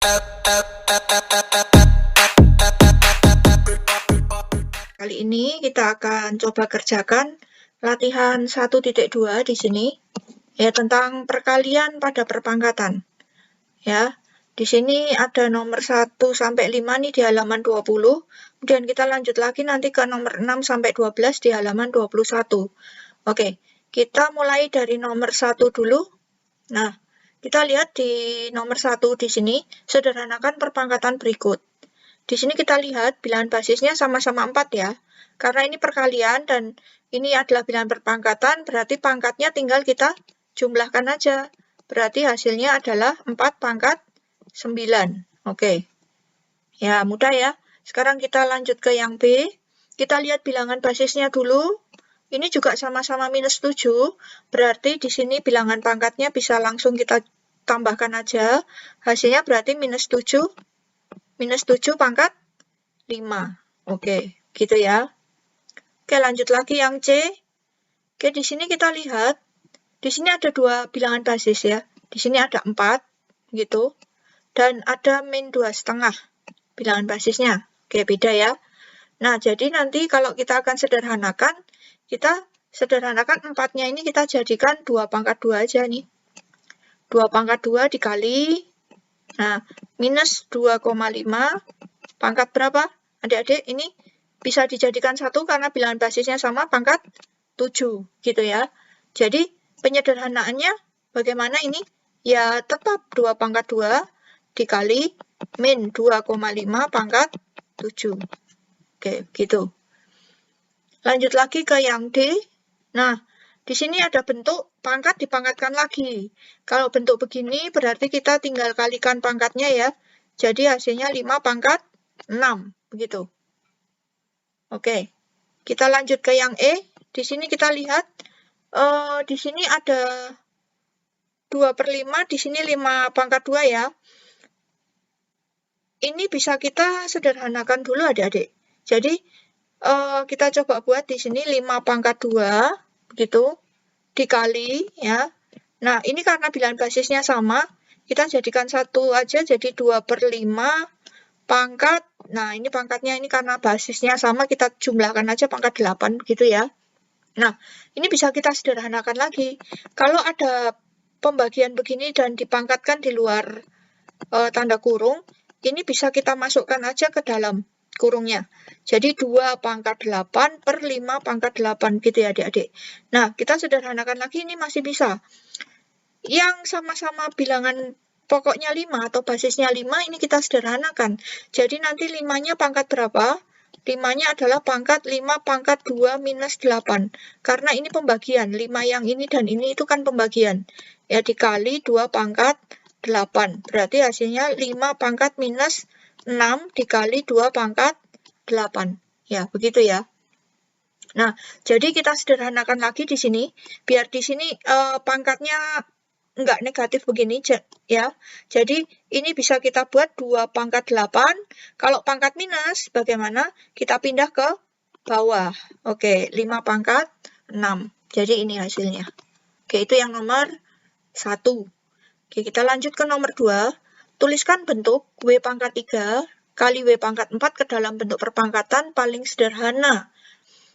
Kali ini kita akan coba kerjakan latihan 1.2 di sini, ya, tentang perkalian pada perpangkatan. Ya, di sini ada nomor 1 sampai 5 nih di halaman 20, kemudian kita lanjut lagi nanti ke nomor 6 sampai 12 di halaman 21. Oke, kita mulai dari nomor 1 dulu. Nah, kita lihat di nomor 1 di sini, sederhanakan perpangkatan berikut. Di sini kita lihat bilangan basisnya sama-sama 4 ya. Karena ini perkalian dan ini adalah bilangan perpangkatan, berarti pangkatnya tinggal kita jumlahkan aja. Berarti hasilnya adalah 4 pangkat 9. Oke. Ya, mudah ya. Sekarang kita lanjut ke yang B. Kita lihat bilangan basisnya dulu. Ini juga sama-sama minus 7, berarti di sini bilangan pangkatnya bisa langsung kita tambahkan aja. Hasilnya berarti minus 7 pangkat 5. Oke, gitu ya. Oke, lanjut lagi yang C. Oke, di sini kita lihat, di sini ada 2 bilangan basis ya. Di sini ada 4, gitu. Dan ada min 2,5 bilangan basisnya. Oke, beda ya. Nah, jadi nanti kalau kita akan sederhanakan, kita sederhanakan 4-nya ini kita jadikan 2 pangkat 2 aja nih. 2 pangkat 2 dikali, nah, minus 2,5 pangkat berapa? Adik-adik, ini bisa dijadikan 1 karena bilangan basisnya sama, pangkat 7, gitu ya. Jadi, penyederhanaannya bagaimana ini? Ya, tetap 2 pangkat 2 dikali min 2,5 pangkat 7. Oke, gitu. Lanjut lagi ke yang D. Nah, di sini ada bentuk pangkat dipangkatkan lagi. Kalau bentuk begini berarti kita tinggal kalikan pangkatnya ya. Jadi hasilnya 5 pangkat 6, begitu. Oke, kita lanjut ke yang E. Di sini kita lihat, di sini ada 2/5, di sini 5 pangkat 2 ya. Ini bisa kita sederhanakan dulu adik-adik. Jadi, kita coba buat di sini 5 pangkat 2, begitu, dikali, ya. Nah, ini karena bilangan basisnya sama, kita jadikan 1 aja, jadi 2/5 pangkat, nah ini pangkatnya ini karena basisnya sama, kita jumlahkan aja pangkat 8, gitu ya. Nah, ini bisa kita sederhanakan lagi. Kalau ada pembagian begini dan dipangkatkan di luar tanda kurung, ini bisa kita masukkan aja ke dalam kurungnya. Jadi 2 pangkat 8 per 5 pangkat 8 gitu ya adik-adik. Nah, kita sederhanakan lagi ini masih bisa. Yang sama-sama bilangan pokoknya 5 atau basisnya 5 ini kita sederhanakan. Jadi nanti 5-nya pangkat berapa? 5-nya adalah pangkat 5 pangkat 2 minus 8. Karena ini pembagian. 5 yang ini dan ini itu kan pembagian. Ya, dikali 2 pangkat 8. Berarti hasilnya 5 pangkat minus 6 dikali 2 pangkat 8. Ya, begitu ya. Nah, jadi kita sederhanakan lagi di sini. Biar di sini pangkatnya enggak negatif begini, ya. Jadi, ini bisa kita buat 2 pangkat 8. Kalau pangkat minus, bagaimana? Kita pindah ke bawah. Oke, 5 pangkat 6. Jadi, ini hasilnya. Oke, itu yang nomor 1. Oke, kita lanjut ke nomor 2. Tuliskan bentuk W pangkat 3 kali W pangkat 4 ke dalam bentuk perpangkatan paling sederhana.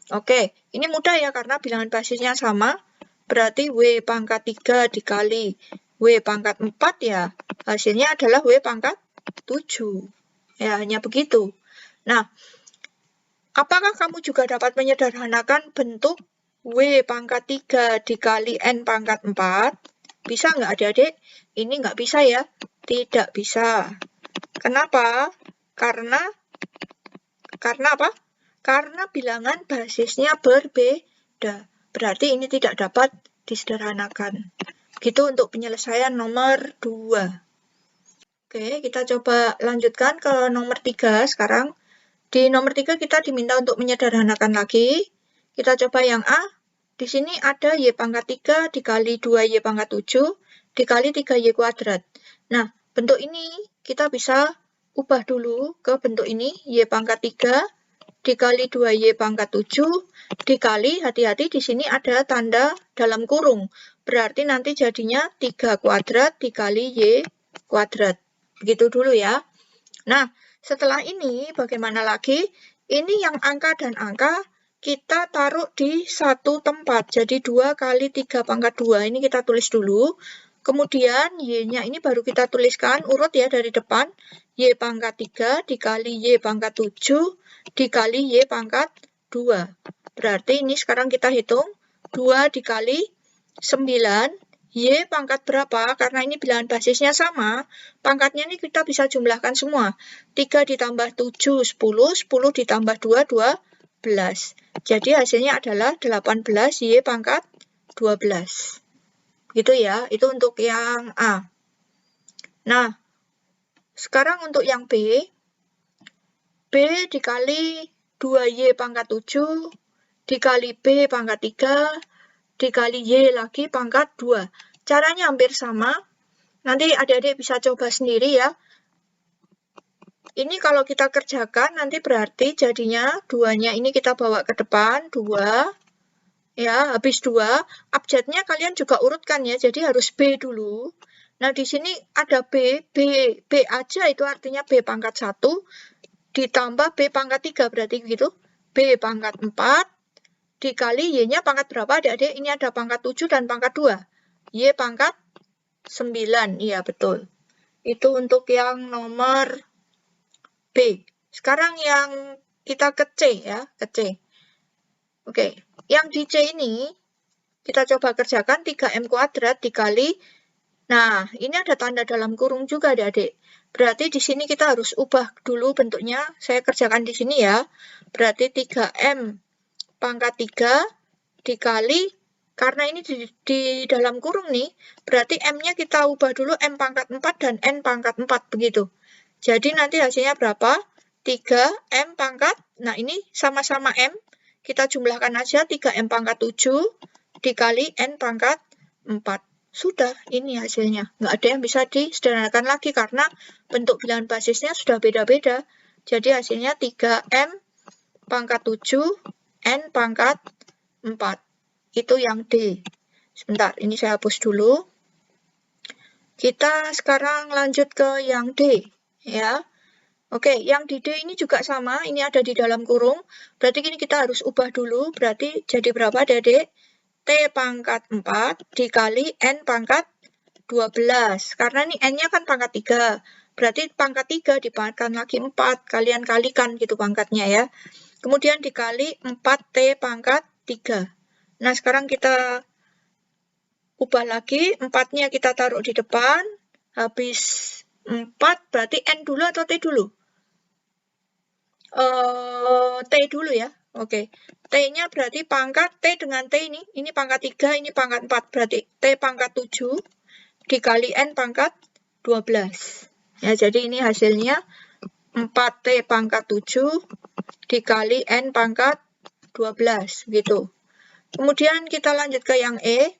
Oke, ini mudah ya karena bilangan basisnya sama. Berarti W pangkat 3 dikali W pangkat 4 ya, hasilnya adalah W pangkat 7. Ya, hanya begitu. Nah, apakah kamu juga dapat menyederhanakan bentuk W pangkat 3 dikali N pangkat 4? Bisa nggak adik-adik? Ini nggak bisa ya. Tidak bisa. Kenapa? Karena apa? Karena bilangan basisnya berbeda. Berarti ini tidak dapat disederhanakan. Gitu untuk penyelesaian nomor 2. Oke, kita coba lanjutkan ke nomor 3 sekarang. Di nomor 3 kita diminta untuk menyederhanakan lagi. Kita coba yang A. Di sini ada Y pangkat 3 dikali 2Y pangkat 7 dikali 3Y kuadrat. Nah, bentuk ini kita bisa ubah dulu ke bentuk ini, Y pangkat 3 dikali 2Y pangkat 7 dikali, hati-hati di sini ada tanda dalam kurung. Berarti nanti jadinya 3 kuadrat dikali Y kuadrat. Begitu dulu ya. Nah, setelah ini bagaimana lagi? Ini yang angka dan angka kita taruh di satu tempat. Jadi 2 kali 3 pangkat 2. Ini kita tulis dulu. Kemudian Y-nya ini baru kita tuliskan urut ya dari depan. Y pangkat 3 dikali Y pangkat 7 dikali Y pangkat 2. Berarti ini sekarang kita hitung. 2 dikali 9. Y pangkat berapa? Karena ini bilangan basisnya sama, pangkatnya ini kita bisa jumlahkan semua. 3 ditambah 7, 10, 10 ditambah 2, 12. Jadi hasilnya adalah 18 Y pangkat 12. Gitu ya, itu untuk yang A. Nah, sekarang untuk yang B. B dikali 2Y pangkat 7, dikali B pangkat 3, dikali Y lagi pangkat 2. Caranya hampir sama. Nanti adik-adik bisa coba sendiri ya. Ini kalau kita kerjakan nanti berarti jadinya 2-nya ini kita bawa ke depan, 2. Ya, habis 2. Abjadnya kalian juga urutkan ya, jadi harus B dulu. Nah, di sini ada B aja itu artinya B pangkat 1 ditambah B pangkat 3 berarti gitu. B pangkat 4 dikali Y-nya pangkat berapa adik-adik? Ini ada pangkat 7 dan pangkat 2. Y pangkat 9. Iya, betul. Itu untuk yang nomor B. Sekarang yang kita ke C ya, ke C. Oke, yang di C ini kita coba kerjakan 3M kuadrat dikali. Nah, ini ada tanda dalam kurung juga adik-adik. Berarti di sini kita harus ubah dulu bentuknya. Saya kerjakan di sini ya. Berarti 3M pangkat 3 dikali, karena ini di dalam kurung nih, berarti M-nya kita ubah dulu M pangkat 4 dan N pangkat 4, begitu. Jadi nanti hasilnya berapa? 3M pangkat, nah ini sama-sama M, kita jumlahkan aja 3M pangkat 7 dikali N pangkat 4. Sudah, ini hasilnya. Nggak ada yang bisa disederhanakan lagi karena bentuk bilangan basisnya sudah beda-beda. Jadi hasilnya 3M pangkat 7, N pangkat 4. Itu yang D. Sebentar, ini saya hapus dulu. Kita sekarang lanjut ke yang D. Ya. Oke, yang di D ini juga sama. Ini ada di dalam kurung. Berarti ini kita harus ubah dulu. Berarti jadi berapa, Dek? T pangkat 4 dikali N pangkat 12. Karena ini N-nya kan pangkat 3. Berarti pangkat 3 dipangkatkan lagi 4. Kalian kalikan gitu pangkatnya ya. Kemudian dikali 4T pangkat 3. Nah, sekarang kita ubah lagi. 4-nya kita taruh di depan. Habis 4 berarti N dulu atau T dulu? T dulu ya. Oke. T-nya berarti pangkat T dengan T ini. Ini pangkat 3, ini pangkat 4. Berarti T pangkat 7 dikali N pangkat 12. Ya, jadi ini hasilnya 4T pangkat 7 dikali N pangkat 12. Gitu. Kemudian kita lanjut ke yang E.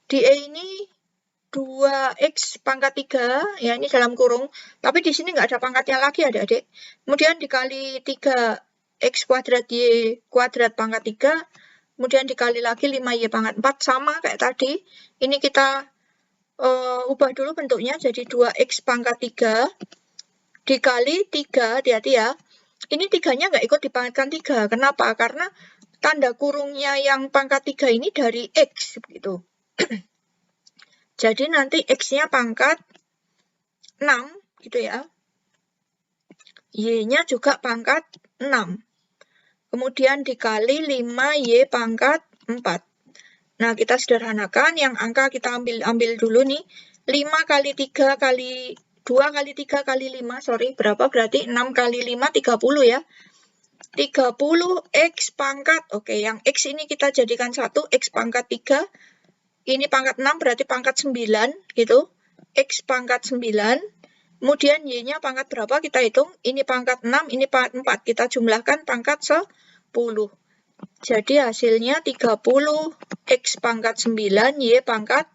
Di E ini 2X pangkat 3, ya ini dalam kurung. Tapi di sini nggak ada pangkatnya lagi adik-adik. Kemudian dikali 3X kuadrat Y kuadrat pangkat 3. Kemudian dikali lagi 5Y pangkat 4. Sama kayak tadi. Ini kita ubah dulu bentuknya jadi 2X pangkat 3 dikali 3, hati-hati ya. Ini 3-nya nggak ikut dipangkatkan 3. Kenapa? Karena tanda kurungnya yang pangkat 3 ini dari X. Gitu. Jadi nanti X-nya pangkat 6. Gitu ya. Y-nya juga pangkat 6. Kemudian dikali 5Y pangkat 4. Nah, kita sederhanakan. Yang angka kita ambil dulu nih. 5 kali 3 kali 2 kali 3 kali 5, sorry, berapa? Berarti 6 kali 5, 30 ya. 30X pangkat, oke, yang X ini kita jadikan 1, X pangkat 3. Ini pangkat 6, berarti pangkat 9, gitu. X pangkat 9. Kemudian Y-nya pangkat berapa? Kita hitung. Ini pangkat 6, ini pangkat 4. Kita jumlahkan pangkat 10. Jadi hasilnya 30X pangkat 9, Y pangkat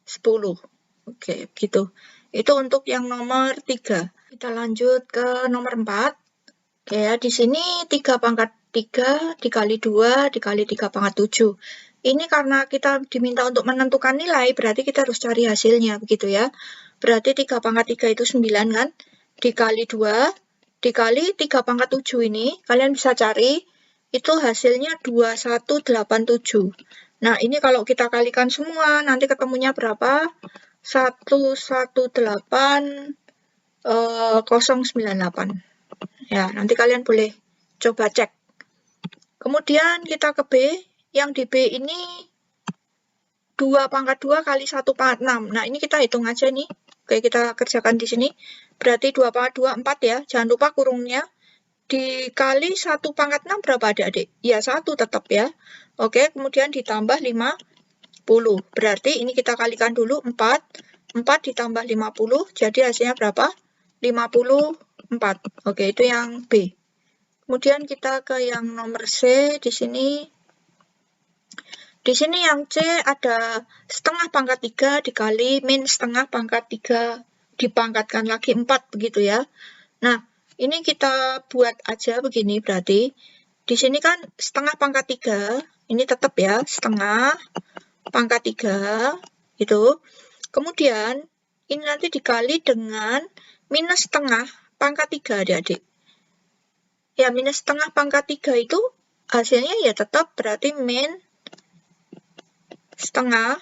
10. Oke, gitu. Itu untuk yang nomor 3. Kita lanjut ke nomor 4. Oke ya, di sini 3 pangkat 3 dikali 2 dikali 3 pangkat 7. Ini karena kita diminta untuk menentukan nilai, berarti kita harus cari hasilnya, begitu ya. Berarti 3 pangkat 3 itu 9 kan? Dikali 2, dikali 3 pangkat 7 ini, kalian bisa cari, itu hasilnya 2187. Nah, ini kalau kita kalikan semua, nanti ketemunya berapa? 118,098. Ya, nanti kalian boleh coba cek. Kemudian kita ke B, yang di B ini 2 pangkat 2 kali 1 pangkat 6. Nah, ini kita hitung aja nih. Oke, kita kerjakan di sini. Berarti 2 pangkat 2, 4 ya. Jangan lupa kurungnya. Dikali 1 pangkat 6 berapa adik-adik? Ya, 1 tetap ya. Oke, kemudian ditambah 50. Berarti ini kita kalikan dulu 4. 4 ditambah 50, jadi hasilnya berapa? 54. Oke, itu yang B. Kemudian kita ke yang nomor C di sini. Di sini yang C ada setengah pangkat 3 dikali min setengah pangkat 3 dipangkatkan lagi 4 begitu ya. Nah, ini kita buat aja begini berarti. Di sini kan setengah pangkat 3, ini tetap ya, setengah pangkat 3 gitu. Kemudian ini nanti dikali dengan minus setengah pangkat 3 adik-adik. Ya, minus setengah pangkat 3 itu hasilnya ya tetap berarti min setengah.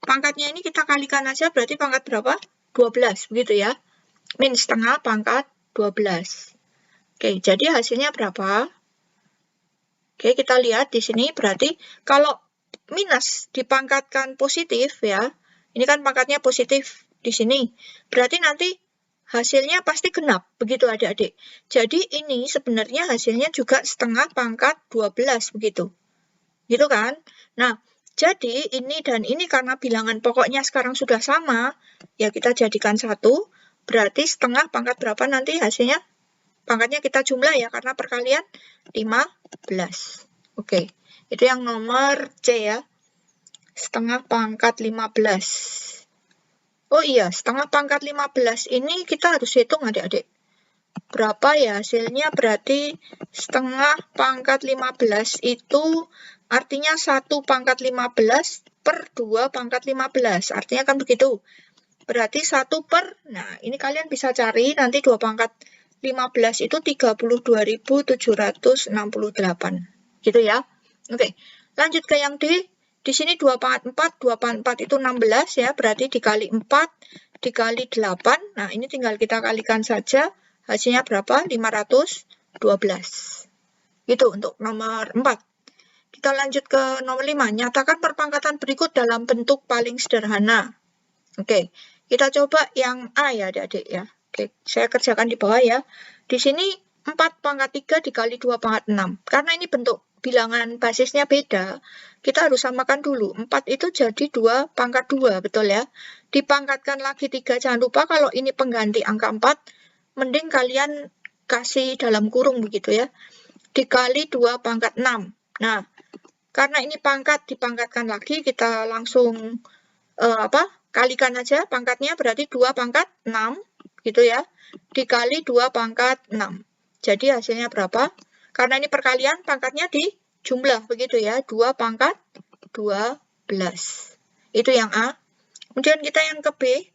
Pangkatnya ini kita kalikan aja berarti pangkat berapa? 12, begitu ya. Min setengah pangkat 12. Oke, jadi hasilnya berapa? Oke, kita lihat di sini berarti kalau minus dipangkatkan positif ya. Ini kan pangkatnya positif di sini. Berarti nanti hasilnya pasti genap, begitu adik-adik. Jadi ini sebenarnya hasilnya juga setengah pangkat 12, begitu. Gitu kan? Nah, jadi ini dan ini karena bilangan pokoknya sekarang sudah sama, ya kita jadikan 1, berarti setengah pangkat berapa nanti hasilnya? Pangkatnya kita jumlah ya, karena perkalian 15. Oke, itu yang nomor C ya. Setengah pangkat 15. Oh iya, setengah pangkat 15 ini kita harus hitung adik-adik. Berapa ya hasilnya? Berarti setengah pangkat 15 itu artinya 1 pangkat 15 per 2 pangkat 15. Artinya kan begitu. Berarti 1 per, nah ini kalian bisa cari nanti 2 pangkat 15 itu 32.768. Gitu ya. Oke, lanjut ke yang D. Di sini 2 pangkat 4, 2 pangkat 4 itu 16 ya, berarti dikali 4, dikali 8. Nah, ini tinggal kita kalikan saja. Hasilnya berapa? 512. Itu untuk nomor 4. Kita lanjut ke nomor 5. Nyatakan perpangkatan berikut dalam bentuk paling sederhana. Oke, kita coba yang A ya adik-adik ya. Oke, saya kerjakan di bawah ya. Di sini 4 pangkat 3 dikali 2 pangkat 6. Karena ini bentuk bilangan basisnya beda, kita harus samakan dulu. 4 itu jadi 2 pangkat 2, betul ya. Dipangkatkan lagi 3, jangan lupa kalau ini pengganti angka 4, mending kalian kasih dalam kurung begitu ya. Dikali 2 pangkat 6. Nah, karena ini pangkat dipangkatkan lagi, kita langsung kalikan aja pangkatnya, berarti 2 pangkat 6, gitu ya. Dikali 2 pangkat 6. Jadi hasilnya berapa? Karena ini perkalian, pangkatnya dijumlah, begitu ya. 2 pangkat 12. Itu yang A. Kemudian kita yang ke B.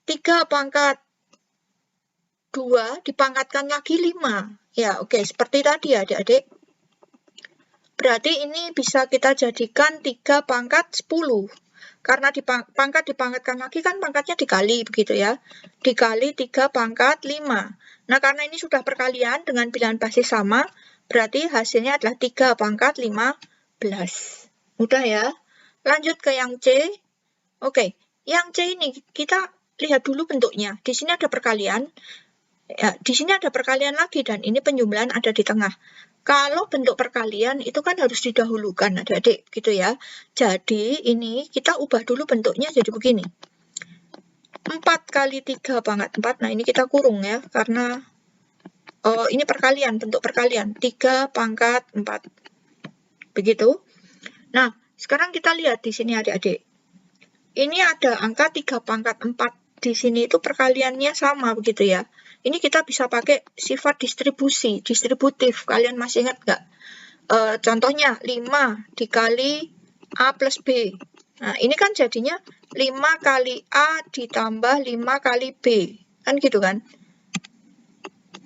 3 pangkat 2 dipangkatkan lagi 5. Ya, oke. Seperti tadi ya, adik-adik. Berarti ini bisa kita jadikan 3 pangkat 10. Karena pangkat dipangkatkan lagi kan pangkatnya dikali, begitu ya. Dikali 3 pangkat 5. Nah, karena ini sudah perkalian dengan bilangan basis sama, berarti hasilnya adalah 3 pangkat 15. Mudah ya. Lanjut ke yang C. Oke, yang C ini kita lihat dulu bentuknya. Di sini ada perkalian. Ya, di sini ada perkalian lagi dan ini penjumlahan ada di tengah. Kalau bentuk perkalian itu kan harus didahulukan adik-adik gitu ya. Jadi ini kita ubah dulu bentuknya jadi begini. 4 kali 3 pangkat 4. Nah, ini kita kurung ya karena ini perkalian, bentuk perkalian. 3 pangkat 4. Begitu. Nah, sekarang kita lihat di sini adik-adik. Ini ada angka 3 pangkat 4. Di sini itu perkaliannya sama begitu ya. Ini kita bisa pakai sifat distribusi, distributif. Kalian masih ingat nggak? Contohnya 5 dikali A plus B. Nah, ini kan jadinya 5 kali A ditambah 5 kali B. Kan gitu kan?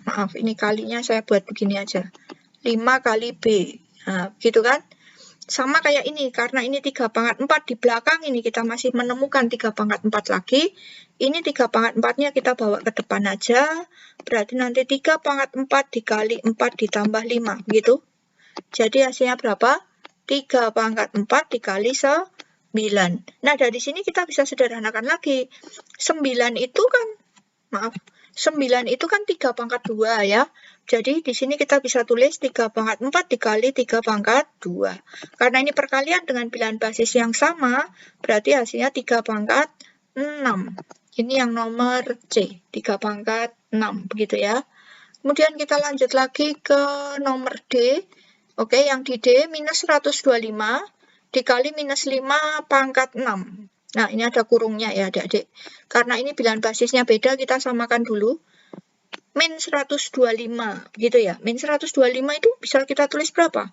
Maaf, ini kalinya saya buat begini aja. 5 kali B. Nah, gitu kan? Sama kayak ini, karena ini 3 pangkat 4 di belakang ini kita masih menemukan 3 pangkat 4 lagi. Ini 3 pangkat 4-nya kita bawa ke depan aja. Berarti nanti 3 pangkat 4 dikali 4 ditambah 5, gitu. Jadi hasilnya berapa? 3 pangkat 4 dikali 9. Nah, dari sini kita bisa sederhanakan lagi. 9 itu kan, maaf, 9 itu kan 3 pangkat 2 ya. Jadi di sini kita bisa tulis 3 pangkat 4 dikali 3 pangkat 2. Karena ini perkalian dengan bilangan basis yang sama, berarti hasilnya 3 pangkat 6. Ini yang nomor C, 3 pangkat 6, begitu ya. Kemudian kita lanjut lagi ke nomor D. Oke, yang di D minus 125 dikali minus 5 pangkat 6. Nah, ini ada kurungnya ya adik-adik. Karena ini bilangan basisnya beda, kita samakan dulu. Min 125, gitu ya. Min 125 itu bisa kita tulis berapa?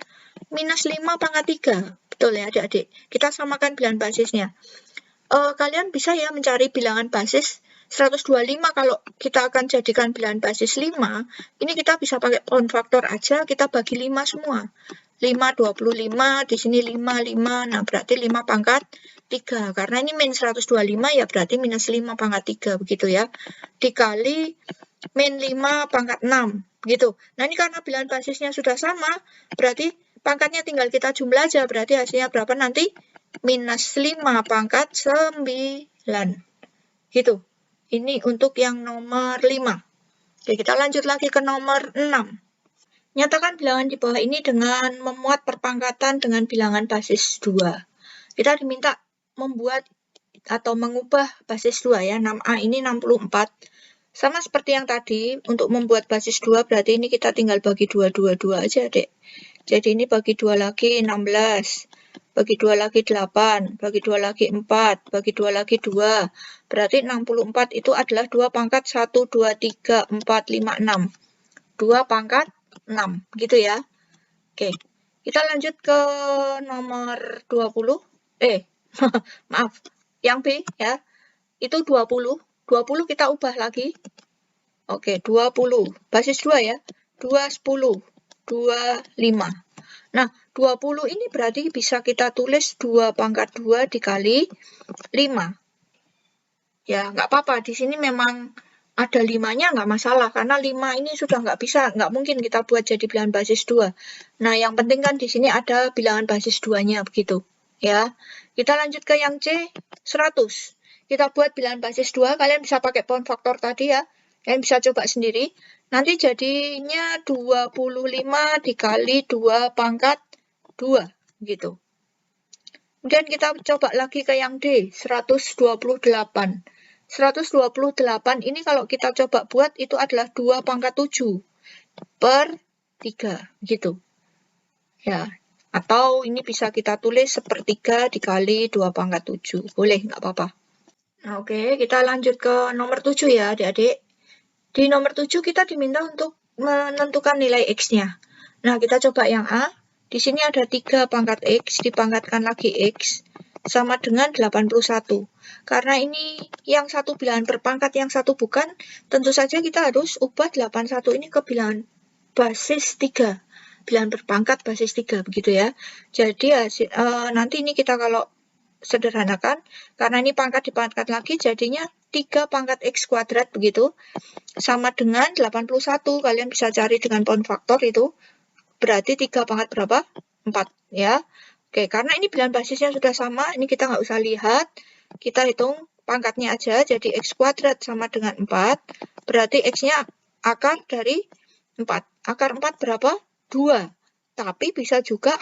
Minus 5 pangkat 3. Betul ya adik-adik. Kita samakan bilangan basisnya. Kalian bisa ya mencari bilangan basis 125 kalau kita akan jadikan bilangan basis 5. Ini kita bisa pakai pound factor aja, kita bagi 5 semua. 5, 25, di sini 5, 5. Nah, berarti 5 pangkat 3. Karena ini min 125 ya berarti minus 5 pangkat 3, begitu ya. Dikali min 5 pangkat 6, gitu. Nah, ini karena bilangan basisnya sudah sama, berarti pangkatnya tinggal kita jumlah aja. Berarti hasilnya berapa nanti? Minus 5 pangkat 9. Gitu. Ini untuk yang nomor 5. Oke, kita lanjut lagi ke nomor 6. Nyatakan bilangan di bawah ini dengan memuat perpangkatan dengan bilangan basis 2. Kita diminta membuat atau mengubah basis 2 ya. 6A ini 64. Sama seperti yang tadi, untuk membuat basis 2 berarti ini kita tinggal bagi 2 aja, Dek. Jadi ini bagi 2 lagi 16. Bagi 2 lagi 8. Bagi 2 lagi 4. Bagi 2 lagi 2. Berarti 64 itu adalah 2 pangkat 1, 2, 3, 4, 5, 6. 2 pangkat 6, gitu ya. Oke, kita lanjut ke nomor 20. Maaf, yang B ya. Itu 20. 20 kita ubah lagi. Oke, 20. Basis 2 ya. 2, 10. 2, 5. Nah, 20 ini berarti bisa kita tulis 2 pangkat 2 dikali 5. Ya, nggak apa-apa. Di sini memang ada 5-nya nggak masalah, karena 5 ini sudah nggak mungkin kita buat jadi bilangan basis 2. Nah, yang penting kan di sini ada bilangan basis 2-nya, begitu. Ya, kita lanjut ke yang C, 100. Kita buat bilangan basis 2, kalian bisa pakai pound factor tadi ya. Kalian bisa coba sendiri. Nanti jadinya 25 dikali 2 pangkat 2, gitu. Kemudian kita coba lagi ke yang D, 128. 128 ini kalau kita coba buat itu adalah 2 pangkat 7 per 3, gitu. Ya, atau ini bisa kita tulis sepertiga dikali 2 pangkat 7. Boleh, nggak apa-apa. Nah, oke, kita lanjut ke nomor 7 ya, adik-adik. Di nomor 7 kita diminta untuk menentukan nilai X-nya. Nah, kita coba yang A. Di sini ada 3 pangkat X, dipangkatkan lagi X, sama dengan 81. Karena ini yang satu bilangan berpangkat, yang satu bukan, tentu saja kita harus ubah 81 ini ke bilangan basis 3. Bilangan berpangkat basis 3, begitu ya. Jadi nanti ini kita kalau sederhanakan, karena ini pangkat dipangkat lagi, jadinya 3 pangkat X kuadrat, begitu. Sama dengan 81, kalian bisa cari dengan pound factor itu. Berarti 3 pangkat berapa? 4, ya. Oke, karena ini bilangan basisnya sudah sama, ini kita nggak usah lihat. Kita hitung pangkatnya aja, jadi X kuadrat sama dengan 4. Berarti X-nya akar dari 4. Akar 4 berapa? 2. Tapi bisa juga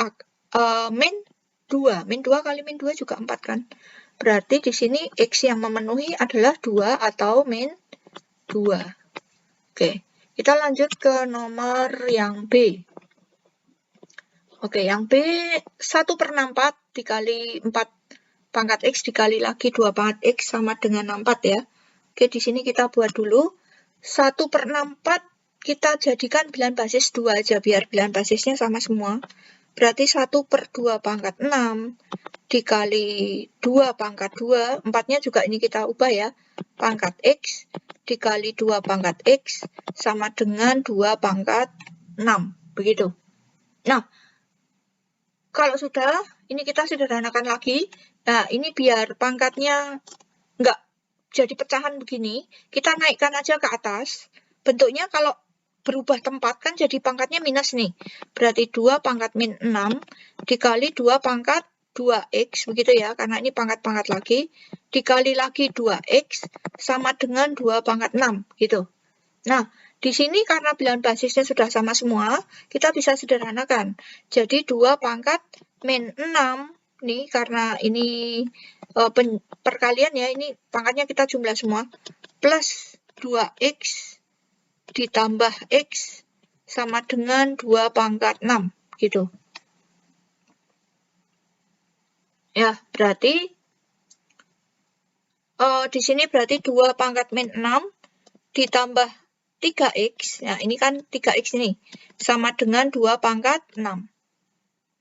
min 2. Min 2 kali min 2 juga 4 kan? Berarti di sini X yang memenuhi adalah 2 atau min 2. Oke, kita lanjut ke nomor yang B. Oke, yang B 1/64 dikali 4 pangkat X dikali lagi 2 pangkat X sama dengan 64 ya. Oke, di sini kita buat dulu. 1/64 kita jadikan bilangan basis 2 aja, biar bilangan basisnya sama semua. Berarti 1/2 pangkat 6 dikali 2 pangkat 2, 4-nya juga ini kita ubah ya, pangkat X dikali 2 pangkat X sama dengan 2 pangkat 6, begitu. Nah, kalau sudah, ini kita sederhanakan lagi. Nah, ini biar pangkatnya nggak jadi pecahan begini, kita naikkan aja ke atas. Bentuknya kalau berubah tempat kan jadi pangkatnya minus nih. Berarti 2 pangkat min 6 dikali 2 pangkat 2x, begitu ya, karena ini pangkat-pangkat lagi. Dikali lagi 2x sama dengan 2 pangkat 6, gitu. Nah, di sini karena bilangan basisnya sudah sama semua, kita bisa sederhanakan. Jadi 2 pangkat min 6, nih karena ini perkalian ya, ini pangkatnya kita jumlah semua, plus 2x ditambah x sama dengan 2 pangkat 6, gitu. Ya, berarti di sini berarti 2 pangkat min 6 ditambah 3x, nah ini kan 3x ini, sama dengan 2 pangkat 6.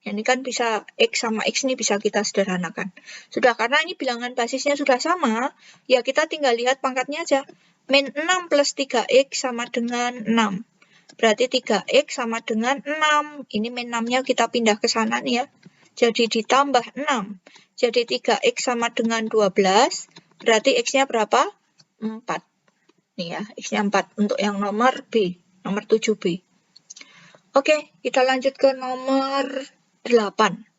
Ini kan bisa x sama x ini bisa kita sederhanakan. Sudah, karena ini bilangan basisnya sudah sama, ya kita tinggal lihat pangkatnya aja. Min 6 plus 3x sama dengan 6. Berarti 3x sama dengan 6. Ini min 6-nya kita pindah ke sana nih ya. Jadi ditambah 6. Jadi 3x sama dengan 12. Berarti x-nya berapa? 4. Nih ya, x-nya 4 untuk yang nomor B, nomor 7B. Oke, kita lanjut ke nomor 8.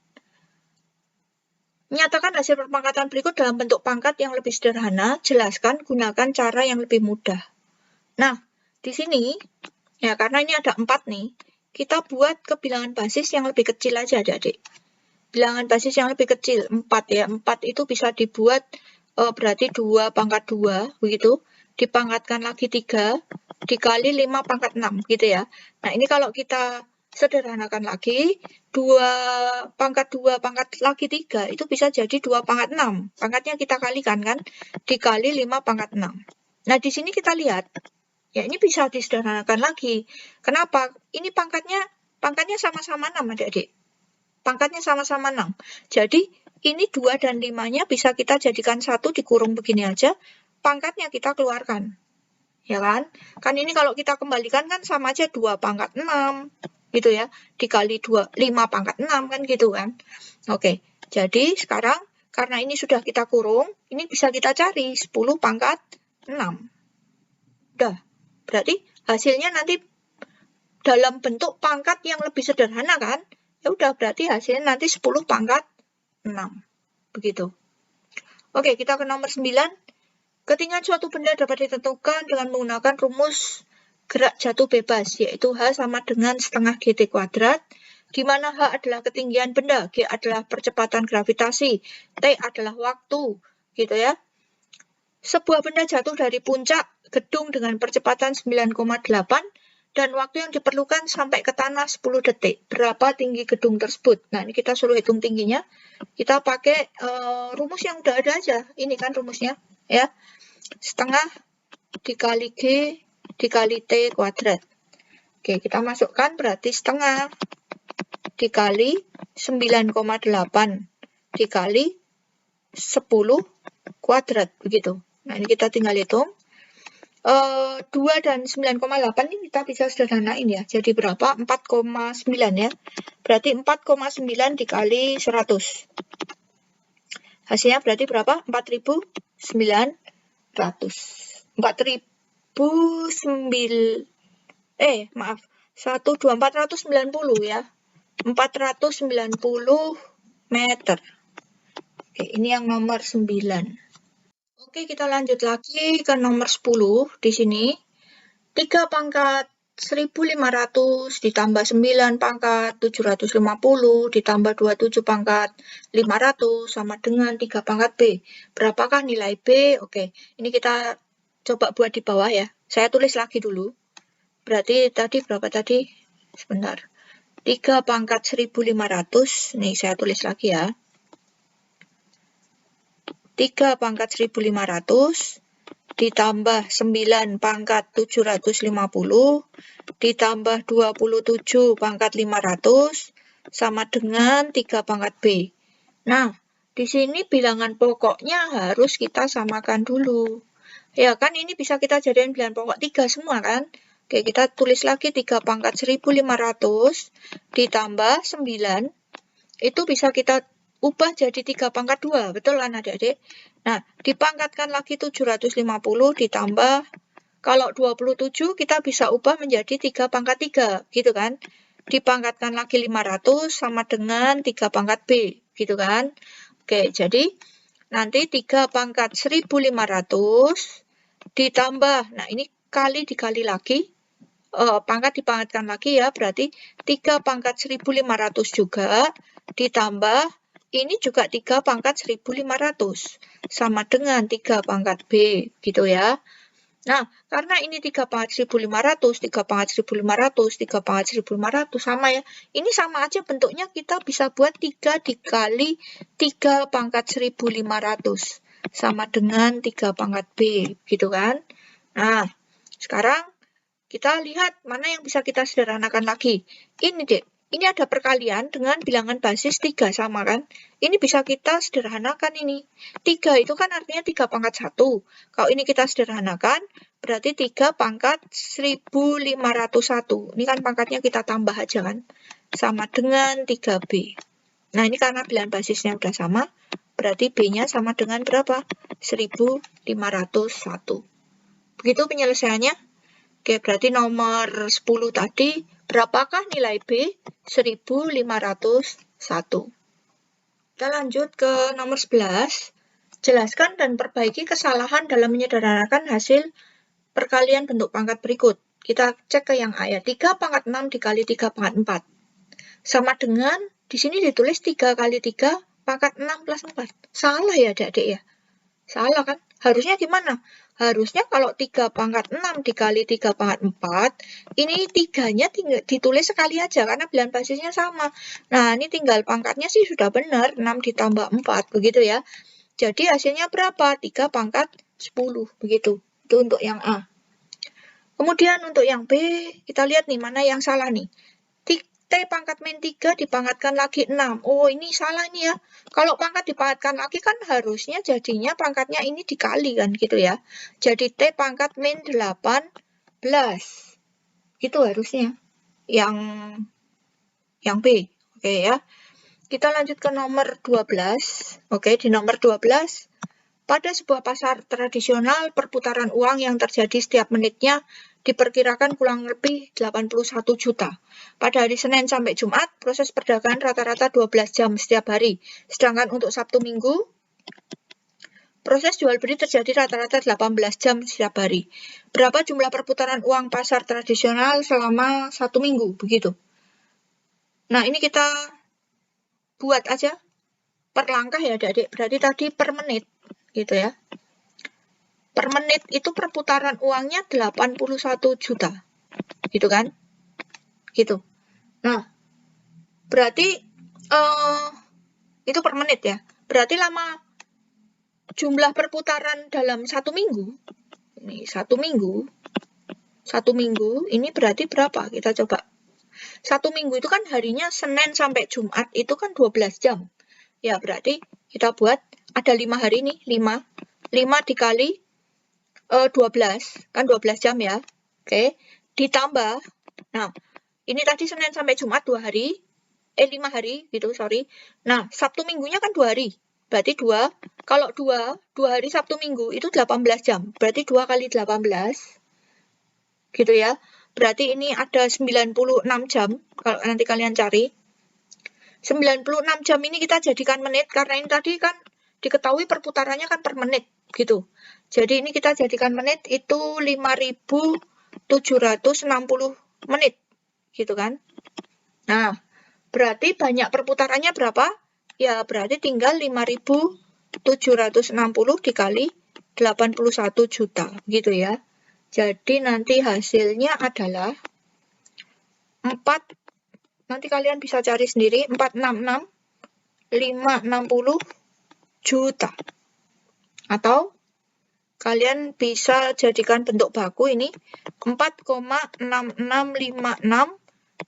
Nyatakan hasil perpangkatan berikut dalam bentuk pangkat yang lebih sederhana. Jelaskan, gunakan cara yang lebih mudah. Nah, di sini, ya karena ini ada 4 nih, kita buat ke bilangan basis yang lebih kecil aja, adik-adik. Bilangan basis yang lebih kecil, 4 ya. 4 itu bisa dibuat berarti 2 pangkat 2, begitu. Dipangkatkan lagi 3, dikali 5 pangkat 6, gitu ya. Nah, ini kalau kita sederhanakan lagi, 2 pangkat 2 pangkat lagi 3, itu bisa jadi 2 pangkat 6. Pangkatnya kita kalikan kan, dikali 5 pangkat 6. Nah, di sini kita lihat, ya ini bisa disederhanakan lagi. Kenapa? Ini pangkatnya sama-sama 6, adik-adik. Pangkatnya sama-sama 6. Jadi, ini 2 dan 5-nya bisa kita jadikan 1 dikurung begini aja, pangkatnya kita keluarkan. Ya kan? Kan ini kalau kita kembalikan kan sama aja 2 pangkat 6. Gitu ya, dikali 5 pangkat 6 kan gitu kan. Oke, jadi sekarang karena ini sudah kita kurung, ini bisa kita cari 10 pangkat 6. Udah, berarti hasilnya nanti dalam bentuk pangkat yang lebih sederhana kan? Ya udah, berarti hasilnya nanti 10 pangkat 6. Begitu. Oke, kita ke nomor 9. Ketinggian suatu benda dapat ditentukan dengan menggunakan rumus gerak jatuh bebas, yaitu H sama dengan setengah GT kuadrat, di mana H adalah ketinggian benda, G adalah percepatan gravitasi, T adalah waktu, gitu ya. Sebuah benda jatuh dari puncak gedung dengan percepatan 9,8 dan waktu yang diperlukan sampai ke tanah 10 detik. Berapa tinggi gedung tersebut? Nah, ini kita suruh hitung tingginya. Kita pakai rumus yang udah ada aja. Ini kan rumusnya, ya. Setengah dikali G dikali T kuadrat. Oke, kita masukkan berarti setengah dikali 9,8 dikali 10 kuadrat, begitu. Nah, ini kita tinggal hitung. 2 dan 9,8 ini kita bisa sederhanain ya. Jadi berapa? 4,9 ya. Berarti 4,9 dikali 100. Hasilnya berarti berapa? 490 ya. 490 meter. Oke, ini yang nomor 9. Oke, kita lanjut lagi ke nomor 10 di sini. 3 pangkat 1500 ditambah 9 pangkat 750 ditambah 27 pangkat 500 sama dengan 3 pangkat B. Berapakah nilai B? Oke, ini kita coba buat di bawah ya. Saya tulis lagi dulu. Berarti tadi berapa tadi? Sebentar. 3 pangkat 1500. Nih, saya tulis lagi ya. 3 pangkat 1500 ditambah 9 pangkat 750 ditambah 27 pangkat 500 sama dengan 3 pangkat B. Nah, Di sini bilangan pokoknya harus kita samakan dulu. Ya kan ini bisa kita jadikan bilangan pokok 3 semua kan? Oke, kita tulis lagi 3 pangkat 1500 ditambah 9. Itu bisa kita ubah jadi 3 pangkat 2. Betul kan adik-adik? Nah, dipangkatkan lagi 750 ditambah, kalau 27 kita bisa ubah menjadi 3 pangkat 3. Gitu kan? Dipangkatkan lagi 500 sama dengan 3 pangkat B. Gitu kan? Oke, jadi nanti 3 pangkat 1500 ditambah, nah ini kali dikali lagi, pangkat dipangkatkan lagi ya, berarti 3 pangkat 1500 juga, ditambah, ini juga 3 pangkat 1500, sama dengan 3 pangkat B, gitu ya. Nah, karena ini 3 pangkat 1500, 3 pangkat 1500, 3 pangkat 1500, sama ya. Ini sama aja bentuknya, kita bisa buat 3 dikali 3 pangkat 1500. Sama dengan 3 pangkat B, gitu kan. Nah, sekarang kita lihat mana yang bisa kita sederhanakan lagi. Ini deh, ini ada perkalian dengan bilangan basis 3 sama kan. Ini bisa kita sederhanakan ini. 3 itu kan artinya 3 pangkat 1. Kalau ini kita sederhanakan, berarti 3 pangkat 1501. Ini kan pangkatnya kita tambah aja kan. Sama dengan 3B. Nah, ini karena bilangan basisnya udah sama, berarti B-nya sama dengan berapa? 1501. Begitu penyelesaiannya. Oke, berarti nomor 10 tadi, berapakah nilai B? 1501. Kita lanjut ke nomor 11. Jelaskan dan perbaiki kesalahan dalam menyederhanakan hasil perkalian bentuk pangkat berikut. Kita cek ke yang A ya. 3 pangkat 6 dikali 3 pangkat 4. Sama dengan, di sini ditulis 3 kali 3 pangkat 6 plus 4. Salah ya adik-adik ya? Salah kan? Harusnya gimana? Harusnya kalau 3 pangkat 6 dikali 3 pangkat 4, ini 3-nya ditulis sekali aja karena bilangan basisnya sama. Nah, ini tinggal pangkatnya sih sudah benar, 6 ditambah 4, begitu ya. Jadi hasilnya berapa? 3 pangkat 10, begitu. Itu untuk yang A. Kemudian untuk yang B, kita lihat nih mana yang salah nih. T pangkat min 3 dipangkatkan lagi 6. Oh, ini salah nih ya. Kalau pangkat dipangkatkan lagi kan harusnya jadinya pangkatnya ini dikali kan gitu ya. Jadi T pangkat min 18. Itu harusnya. Yang B. Oke ya. Kita lanjut ke nomor 12. Oke, di nomor 12. Pada sebuah pasar tradisional, perputaran uang yang terjadi setiap menitnya diperkirakan kurang lebih 81 juta. Pada hari Senin sampai Jumat, proses perdagangan rata-rata 12 jam setiap hari. Sedangkan untuk Sabtu Minggu, proses jual beli terjadi rata-rata 18 jam setiap hari. Berapa jumlah perputaran uang pasar tradisional selama 1 minggu? Begitu. Nah, ini kita buat aja per langkah ya adik-adik. Berarti tadi per menit. Gitu ya. Per menit itu perputaran uangnya 81 juta. Gitu kan? Gitu. Nah, berarti itu per menit ya. Berarti lama jumlah perputaran dalam 1 minggu. Ini 1 minggu. 1 minggu ini berarti berapa? Kita coba. 1 minggu itu kan harinya Senin sampai Jumat itu kan 12 jam. Ya, berarti kita buat ada 5 hari nih, 5 dikali 12, kan 12 jam ya. Oke, ditambah, nah, ini tadi Senin sampai Jumat 2 hari, 5 hari, gitu, sorry. Nah, Sabtu Minggunya kan 2 hari, berarti 2, kalau 2 hari Sabtu Minggu itu 18 jam, berarti 2 kali 18, gitu ya. Berarti ini ada 96 jam, kalau nanti kalian cari. 96 jam ini kita jadikan menit, karena ini tadi kan diketahui perputarannya kan per menit, gitu. Jadi ini kita jadikan menit itu 5.760 menit, gitu kan. Nah, berarti banyak perputarannya berapa? Ya, berarti tinggal 5.760 dikali 81 juta, gitu ya. Jadi nanti hasilnya adalah 4, nanti kalian bisa cari sendiri, 466, 560 juta. Atau kalian bisa jadikan bentuk baku ini 4,6656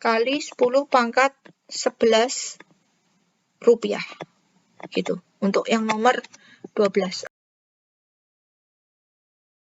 kali 10 pangkat 11 rupiah. Gitu. untuk yang nomor 12.